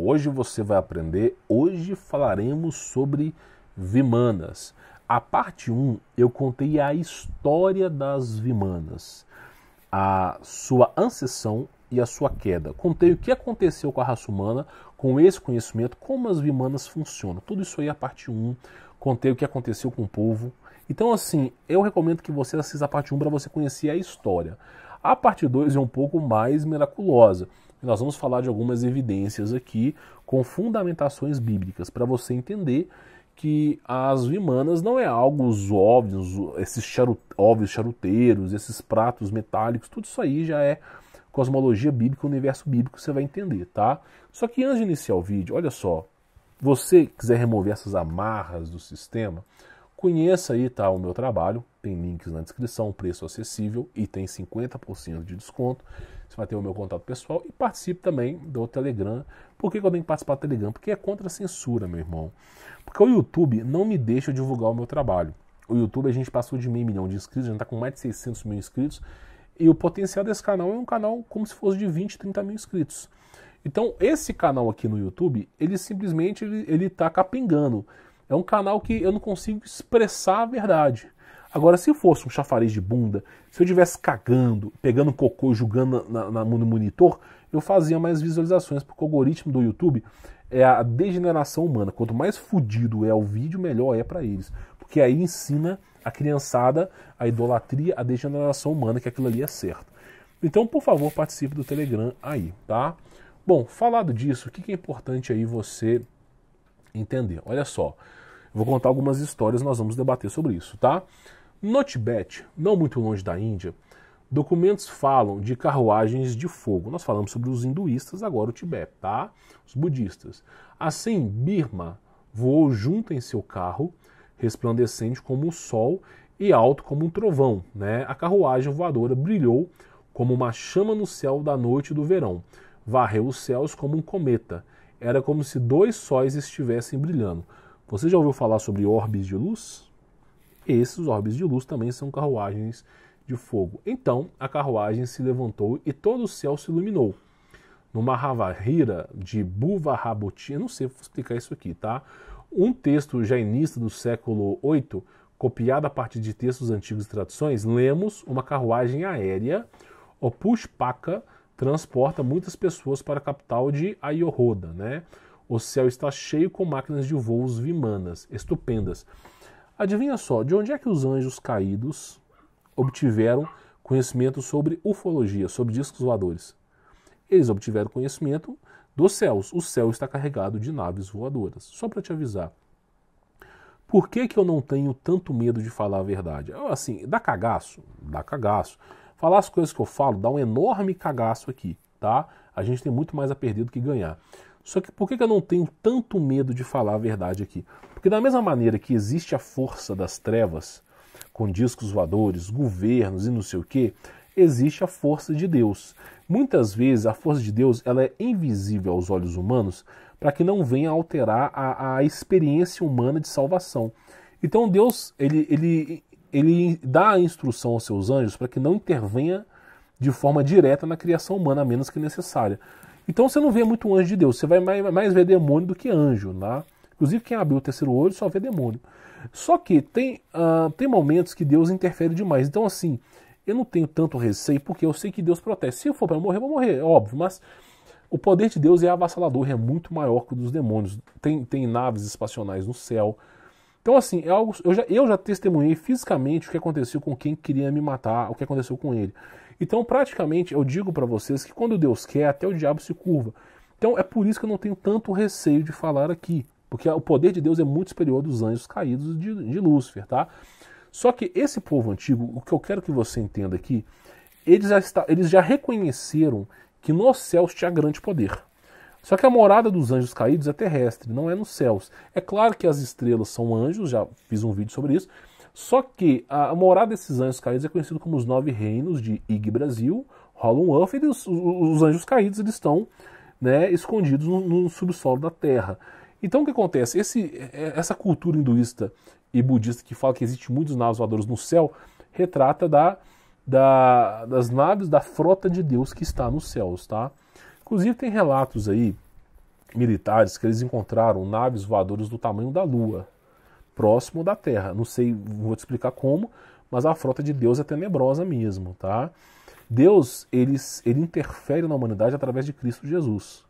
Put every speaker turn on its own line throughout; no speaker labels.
hoje você vai aprender, hoje falaremos sobre Vimanas. A parte 1 eu contei a história das Vimanas, a sua ascensão e a sua queda. Contei o que aconteceu com a raça humana, com esse conhecimento, como as Vimanas funcionam. Tudo isso aí é a parte 1. Contei o que aconteceu com o povo. Então assim, eu recomendo que você assista a parte 1 para você conhecer a história. A parte 2 é um pouco mais miraculosa. Nós vamos falar de algumas evidências aqui com fundamentações bíblicas para você entender que as Vimanas não é algo óbvio, esses óbvios charuteiros, esses pratos metálicos, tudo isso aí já é cosmologia bíblica, universo bíblico, você vai entender, tá? Só que antes de iniciar o vídeo, olha só, você quiser remover essas amarras do sistema, conheça aí, tá, o meu trabalho, tem links na descrição, preço acessível e tem 50% de desconto. Você vai ter o meu contato pessoal e participe também do Telegram. Por que eu tenho que participar do Telegram? Porque é contra a censura, meu irmão. Porque o YouTube não me deixa divulgar o meu trabalho. O YouTube a gente passou de 500 mil de inscritos, a gente está com mais de 600 mil inscritos. E o potencial desse canal é um canal como se fosse de 20, 30 mil inscritos. Então esse canal aqui no YouTube, ele simplesmente ele tá capengando. É um canal que eu não consigo expressar a verdade. Agora, se fosse um chafariz de bunda, se eu estivesse cagando, pegando cocô e jogando no monitor, eu fazia mais visualizações, porque o algoritmo do YouTube é a degeneração humana. Quanto mais fodido é o vídeo, melhor é para eles. Porque aí ensina a criançada a idolatria, a degeneração humana, que aquilo ali é certo. Então, por favor, participe do Telegram aí, tá? Bom, falado disso, o que é importante aí você entender? Olha só, eu vou contar algumas histórias, nós vamos debater sobre isso, tá? No Tibete, não muito longe da Índia, documentos falam de carruagens de fogo. Nós falamos sobre os hinduístas, agora o Tibete, tá? Os budistas. Assim, Birma voou junto em seu carro, resplandecente como o sol e alto como um trovão, né? A carruagem voadora brilhou como uma chama no céu da noite do verão. Varreu os céus como um cometa. Era como se 2 sóis estivessem brilhando. Você já ouviu falar sobre orbes de luz? Esses orbes de luz também são carruagens de fogo. Então a carruagem se levantou e todo o céu se iluminou. No Mahavahira de Bhuvarabhuti, eu não sei explicar isso aqui, tá? Um texto jainista do século VIII, copiado a partir de textos antigos e tradições, lemos uma carruagem aérea, o Pushpaka, transporta muitas pessoas para a capital de Ayodhya, né? O céu está cheio com máquinas de voos Vimanas, estupendas. Adivinha só, de onde é que os anjos caídos obtiveram conhecimento sobre ufologia, sobre discos voadores? Eles obtiveram conhecimento dos céus. O céu está carregado de naves voadoras. Só para te avisar. Por que eu não tenho tanto medo de falar a verdade? Assim, dá cagaço? Dá cagaço. Falar as coisas que eu falo dá um enorme cagaço aqui, tá? A gente tem muito mais a perder do que ganhar. Só que por que eu não tenho tanto medo de falar a verdade aqui? Porque da mesma maneira que existe a força das trevas, com discos voadores, governos e não sei o que, existe a força de Deus. Muitas vezes a força de Deus ela é invisível aos olhos humanos para que não venha alterar a experiência humana de salvação. Então Deus ele dá a instrução aos seus anjos para que não intervenha de forma direta na criação humana, a menos que necessária. Então você não vê muito anjo de Deus, você vai mais ver demônio do que anjo, tá? Inclusive quem abriu o terceiro olho só vê demônio. Só que tem momentos que Deus interfere demais. Então assim, eu não tenho tanto receio porque eu sei que Deus protege. Se eu for para morrer, eu vou morrer, é óbvio. Mas o poder de Deus é avassalador, é muito maior que o dos demônios. Tem naves espacionais no céu. Então assim, é algo, eu já testemunhei fisicamente o que aconteceu com quem queria me matar, o que aconteceu com ele. Então praticamente eu digo para vocês que quando Deus quer, até o diabo se curva. Então é por isso que eu não tenho tanto receio de falar aqui. Porque o poder de Deus é muito superior dos anjos caídos de Lúcifer, tá? Só que esse povo antigo, o que eu quero que você entenda aqui, eles já reconheceram que nos céus tinha grande poder. Só que a morada dos anjos caídos é terrestre, não é nos céus. É claro que as estrelas são anjos, já fiz um vídeo sobre isso, só que a morada desses anjos caídos é conhecido como os 9 reinos de Yggdrasil, Hollow Earth, e os anjos caídos eles estão, né, escondidos no subsolo da Terra. Então o que acontece? Essa cultura hinduísta e budista que fala que existe muitos naves voadores no céu, retrata das naves da frota de Deus que está nos céus, tá? Inclusive tem relatos aí militares que eles encontraram naves voadoras do tamanho da Lua, próximo da Terra. Não sei, vou te explicar como, mas a frota de Deus é tenebrosa mesmo, tá? Deus, ele interfere na humanidade através de Cristo Jesus.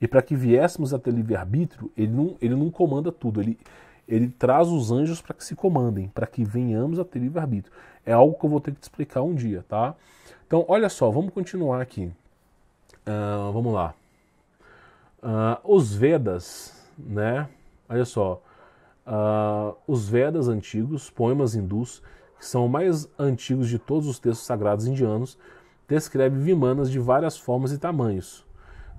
E para que viéssemos a ter livre-arbítrio, ele não comanda tudo, ele traz os anjos para que se comandem, para que venhamos a ter livre-arbítrio. É algo que eu vou ter que te explicar um dia, tá? Então, olha só, vamos continuar aqui. Vamos lá. Os Vedas, né? Olha só. Os Vedas antigos, poemas hindus, que são os mais antigos de todos os textos sagrados indianos, descrevem vimanas de várias formas e tamanhos,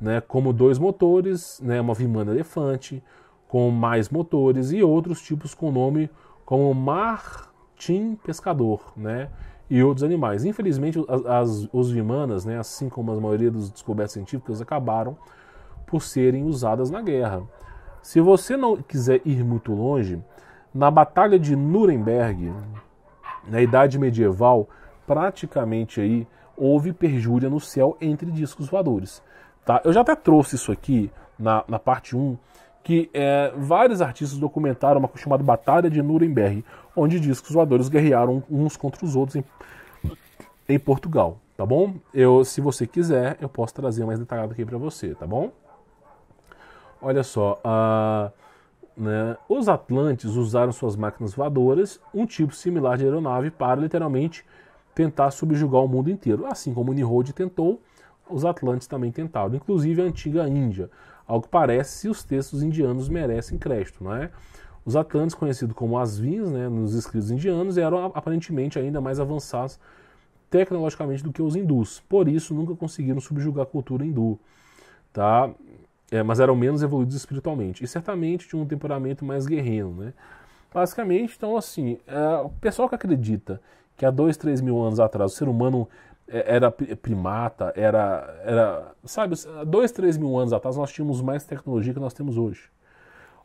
né? Como 2 motores, né? Uma vimana elefante, com mais motores e outros tipos com nome como martim pescador, né? E outros animais. Infelizmente, os vimanas, né? Assim como a maioria das descobertas científicas, acabaram por serem usadas na guerra. Se você não quiser ir muito longe, na Batalha de Nuremberg, na Idade Medieval, praticamente aí houve perjúria no céu entre discos voadores. Tá? Eu já até trouxe isso aqui na parte 1, que vários artistas documentaram uma chamada Batalha de Nuremberg, onde discos voadores guerrearam uns contra os outros em Portugal, tá bom? Se você quiser, eu posso trazer mais detalhado aqui para você, tá bom? Olha só, né, os atlantes usaram suas máquinas voadoras, um tipo similar de aeronave, para literalmente tentar subjugar o mundo inteiro. Assim como o Nimrod tentou, os atlantes também tentaram, inclusive a antiga Índia. Ao que parece, se os textos indianos merecem crédito, não é? Os atlantes, conhecidos como Asvins, né, nos escritos indianos, eram aparentemente ainda mais avançados tecnologicamente do que os hindus. Por isso, nunca conseguiram subjugar a cultura hindu, tá? Mas eram menos evoluídos espiritualmente. E certamente tinham um temperamento mais guerreiro, né? Basicamente, então, assim, o pessoal que acredita que há 2, 3 mil anos atrás o ser humano era primata, sabe, 2, 3 mil anos atrás nós tínhamos mais tecnologia que nós temos hoje.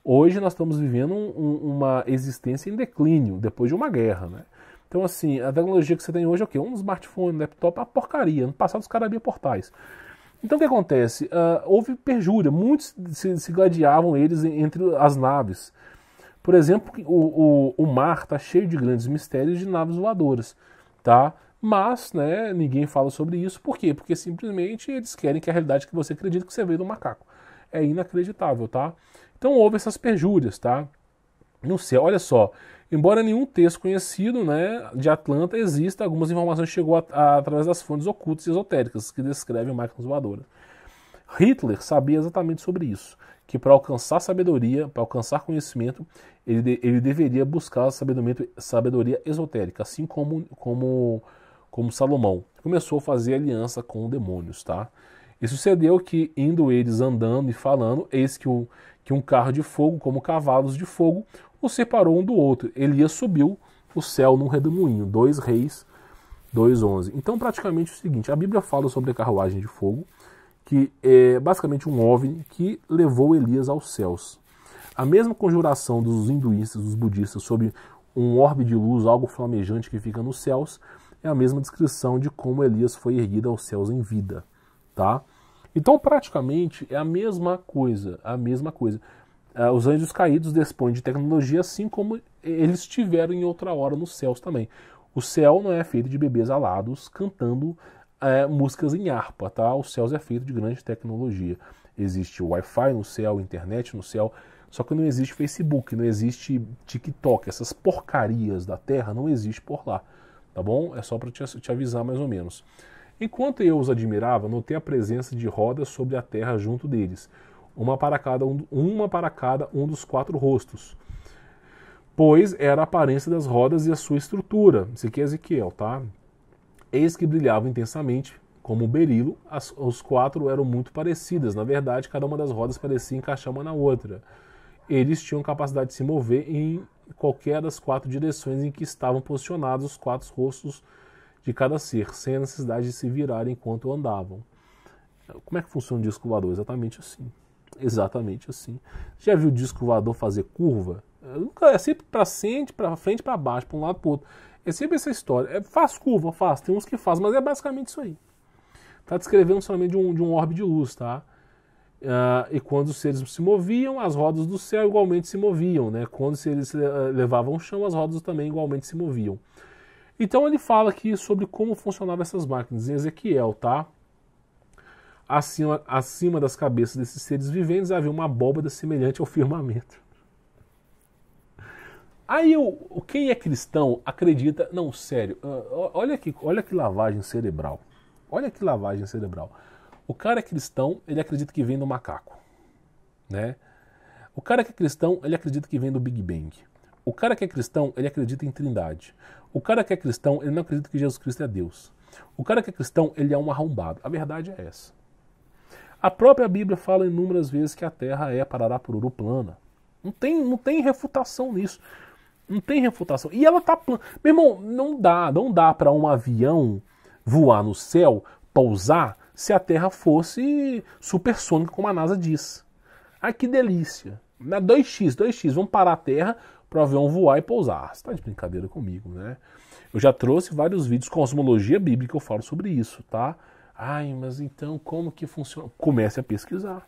Hoje nós estamos vivendo uma existência em declínio, depois de uma guerra, né? Então, assim, a tecnologia que você tem hoje é o quê? Um smartphone, um laptop, uma porcaria. No passado os caras abriam portais. Então o que acontece? Houve perjúria, muitos se gladiavam eles entre as naves. Por exemplo, o mar está cheio de grandes mistérios de naves voadoras, tá? Mas, né, ninguém fala sobre isso. Por quê? Porque simplesmente eles querem que a realidade que você acredita que você veio do macaco. É inacreditável, tá? Então houve essas perjúrias, tá? No céu, olha só, embora nenhum texto conhecido, né, de Atlanta exista, algumas informações chegou através das fontes ocultas e esotéricas que descrevem máquinas voadoras. Hitler sabia exatamente sobre isso, que para alcançar sabedoria, para alcançar conhecimento, ele deveria buscar sabedoria esotérica, assim como Salomão. Começou a fazer aliança com demônios, tá? E sucedeu que, indo eles andando e falando, eis que um carro de fogo, como cavalos de fogo, os separou um do outro. Elias subiu o céu num redemoinho. 2 Reis 2:11. Então, praticamente é o seguinte, a Bíblia fala sobre a carruagem de fogo, que é basicamente um OVNI que levou Elias aos céus. A mesma conjuração dos hinduístas, dos budistas, sobre um orbe de luz, algo flamejante que fica nos céus, é a mesma descrição de como Elias foi erguido aos céus em vida, tá? Então, praticamente, é a mesma coisa, Os anjos caídos dispõem de tecnologia, assim como eles tiveram em outra hora nos céus também. O céu não é feito de bebês alados cantando músicas em harpa, tá? O céu é feito de grande tecnologia. Existe Wi-Fi no céu, internet no céu, só que não existe Facebook, não existe TikTok, essas porcarias da Terra não existem por lá, tá bom? É só para te avisar mais ou menos. Enquanto eu os admirava, notei a presença de rodas sobre a terra junto deles, uma para cada um dos 4 rostos, pois era a aparência das rodas e a sua estrutura. Isso aqui é Ezequiel, tá? Eis que brilhavam intensamente, como um berilo, os 4 eram muito parecidas. Na verdade, cada uma das rodas parecia encaixar uma na outra. Eles tinham capacidade de se mover em qualquer das 4 direções em que estavam posicionados os 4 rostos de cada ser, sem a necessidade de se virarem enquanto andavam. Como é que funciona o disco voador? Exatamente assim. Exatamente assim. Já viu o disco voador fazer curva? É sempre para frente, para baixo, para um lado, para o outro. É sempre essa história. Faz curva, faz. Tem uns que faz, mas é basicamente isso aí. Está descrevendo somente de um orbe de luz, tá? E quando os seres se moviam, as rodas do céu igualmente se moviam, né? Quando os seres levavam o chão, as rodas também igualmente se moviam. Então ele fala aqui sobre como funcionavam essas máquinas em Ezequiel, tá? Acima das cabeças desses seres viventes havia uma abóbada semelhante ao firmamento. Aí quem é cristão acredita... Não, sério, olha que lavagem cerebral. Olha que lavagem cerebral. O cara é cristão, ele acredita que vem do macaco, né? O cara que é cristão, ele acredita que vem do Big Bang. O cara que é cristão, ele acredita em trindade. O cara que é cristão, ele não acredita que Jesus Cristo é Deus. O cara que é cristão, ele é um arrombado. A verdade é essa. A própria Bíblia fala inúmeras vezes que a Terra é parará pururu plana. Não tem refutação nisso. Não tem refutação. E ela tá plana. Meu irmão, não dá para um avião voar no céu, pousar, se a Terra fosse supersônica, como a NASA diz. Ai, que delícia. 2x, vamos parar a Terra para o avião voar e pousar. Você está de brincadeira comigo, né? Eu já trouxe vários vídeos com cosmologia bíblica, eu falo sobre isso, tá? Ai, mas então como que funciona? Comece a pesquisar.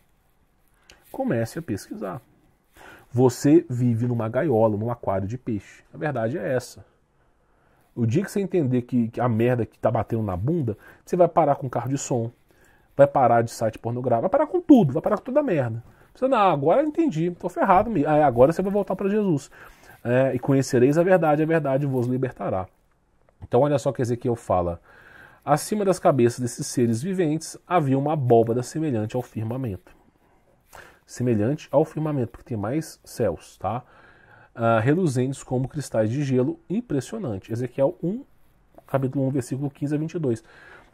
Comece a pesquisar. Você vive numa gaiola, num aquário de peixe. A verdade é essa. O dia que você entender que a merda que tá batendo na bunda, você vai parar com carro de som, vai parar de site pornográfico, vai parar com tudo, vai parar com toda a merda. Você, não, agora eu entendi, tô ferrado mesmo. Agora você vai voltar para Jesus. E conhecereis a verdade vos libertará. Então olha só o que Ezequiel fala. Acima das cabeças desses seres viventes havia uma abóbada semelhante ao firmamento. Semelhante ao firmamento, porque tem mais céus, tá? Reluzentes como cristais de gelo, impressionante. Ezequiel 1, capítulo 1, versículo 15 a 22.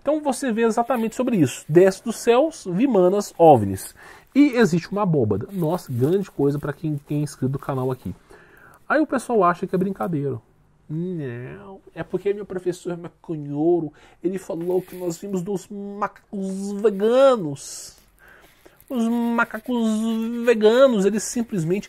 Então você vê exatamente sobre isso. Desce dos céus, vimanas, ovnis. E existe uma abóbada. Nossa, grande coisa para quem é inscrito do canal aqui. Aí o pessoal acha que é brincadeira. Não, é porque meu professor maconheiro, ele falou que nós vimos dos macacos veganos. Os macacos veganos, eles simplesmente,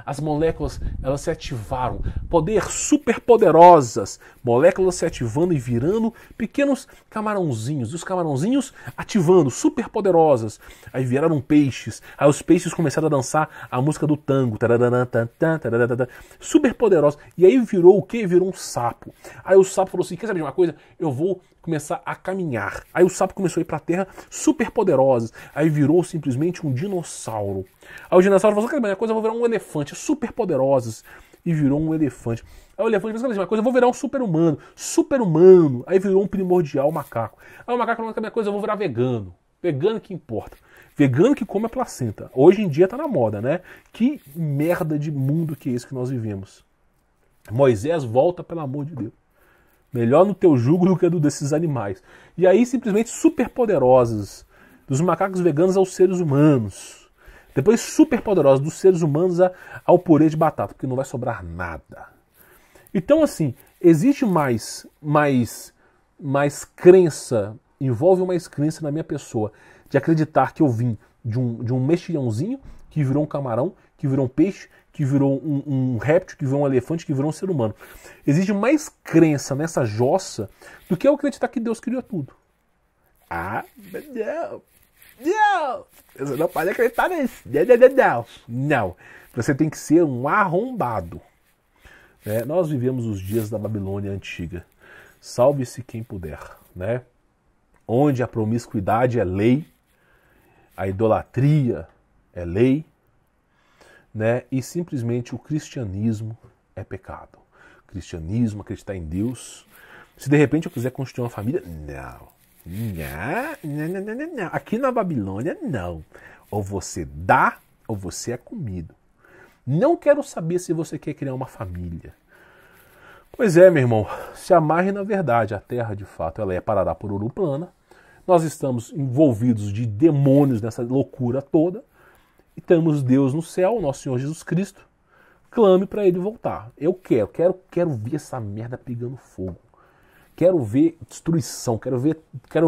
as moléculas, elas se ativaram. Poder super poderosas. Moléculas se ativando e virando pequenos camarãozinhos. Os camarãozinhos ativando, super poderosas. Aí viraram peixes. Aí os peixes começaram a dançar a música do tango. Super poderosos. E aí virou o quê? Virou um sapo. Aí o sapo falou assim, quer saber de uma coisa? Eu vou começar a caminhar. Aí o sapo começou a ir para a terra super poderosas. Aí virou simplesmente um dinossauro. Aí o dinossauro falou, quer saber de uma coisa? Eu vou virar um elefante, super poderosas. E virou um elefante. Aí o elefante falou, quer saber de uma coisa? Eu vou virar um super-humano. Super-humano. Aí virou um primordial macaco. Aí o macaco falou, quer saber de uma coisa? Eu vou virar vegano. Vegano que importa. Vegano que come a placenta. Hoje em dia tá na moda, né? Que merda de mundo que é esse que nós vivemos. Moisés, volta, pelo amor de Deus. Melhor no teu jugo do que do desses animais. E aí, simplesmente, super poderosos. Dos macacos veganos aos seres humanos. Depois, super poderosos dos seres humanos ao purê de batata, porque não vai sobrar nada. Então, assim, existe mais crença, envolve mais crença na minha pessoa, de acreditar que eu vim de um mexilhãozinho, que virou um camarão, que virou um peixe, que virou um réptil, que virou um elefante, que virou um ser humano. Existe mais crença nessa jossa do que eu acreditar que Deus criou tudo. Não. Você não pode acreditar nisso. Não. Você tem que ser um arrombado. Nós vivemos os dias da Babilônia antiga. Salve-se quem puder. Né? Onde a promiscuidade é lei, a idolatria é lei, né? E simplesmente o cristianismo é pecado. O cristianismo, acreditar em Deus. Se de repente eu quiser constituir uma família, não. Aqui na Babilônia, não. Ou você dá, ou você é comido. Não quero saber se você quer criar uma família. Pois é, meu irmão, se amarre na verdade. A terra, de fato, ela é parará pururu plana. Nós estamos envolvidos de demônios nessa loucura toda. E temos Deus no céu, nosso Senhor Jesus Cristo. Clame para Ele voltar. Eu quero ver essa merda pegando fogo. Quero ver destruição, quero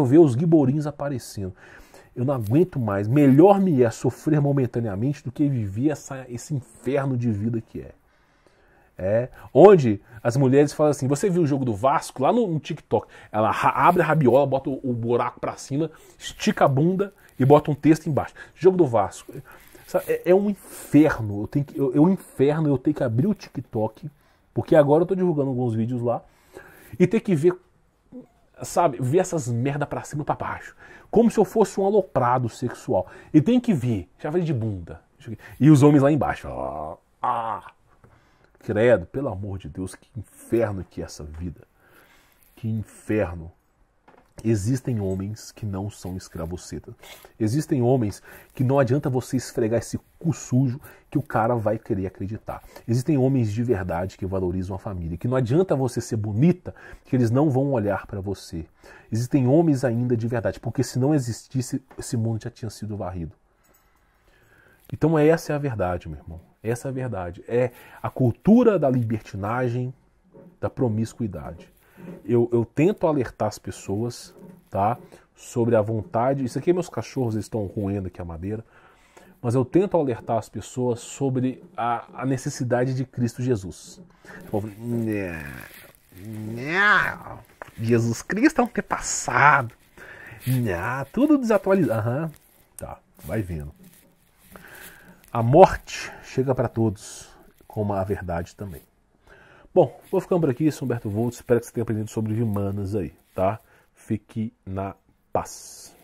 ver os guiborinhos aparecendo. Eu não aguento mais. Melhor me é sofrer momentaneamente do que viver esse inferno de vida que é. Onde as mulheres falam assim, você viu o jogo do Vasco lá no TikTok, ela abre a rabiola, bota o buraco pra cima, estica a bunda e bota um texto embaixo. Jogo do Vasco. É um inferno. Eu tenho que abrir o TikTok, porque agora eu tô divulgando alguns vídeos lá, e ter que ver, sabe, ver essas merda pra cima e pra baixo. Como se eu fosse um aloprado sexual. E tem que ver, chave de bunda. E os homens lá embaixo. Credo, pelo amor de Deus, que inferno que é essa vida. Que inferno. Existem homens que não são escravocetas. Existem homens que não adianta você esfregar esse cu sujo que o cara vai querer acreditar. Existem homens de verdade que valorizam a família. Que não adianta você ser bonita que eles não vão olhar para você. Existem homens ainda de verdade. Porque se não existisse, esse mundo já tinha sido varrido. Então essa é a verdade, meu irmão. Essa é a verdade. É a cultura da libertinagem, da promiscuidade. Eu tento alertar as pessoas, tá, sobre a vontade. Isso aqui é meus cachorros, eles estão roendo aqui a madeira. Mas eu tento alertar as pessoas sobre a necessidade de Cristo Jesus. Jesus Cristo é um antepassado. Tudo desatualizado. Tá, vai vendo. A morte chega para todos, como a verdade também. Bom, vou ficando por aqui, sou Humberto Volts, espero que você tenha aprendido sobre Vimanas aí, tá? Fique na paz.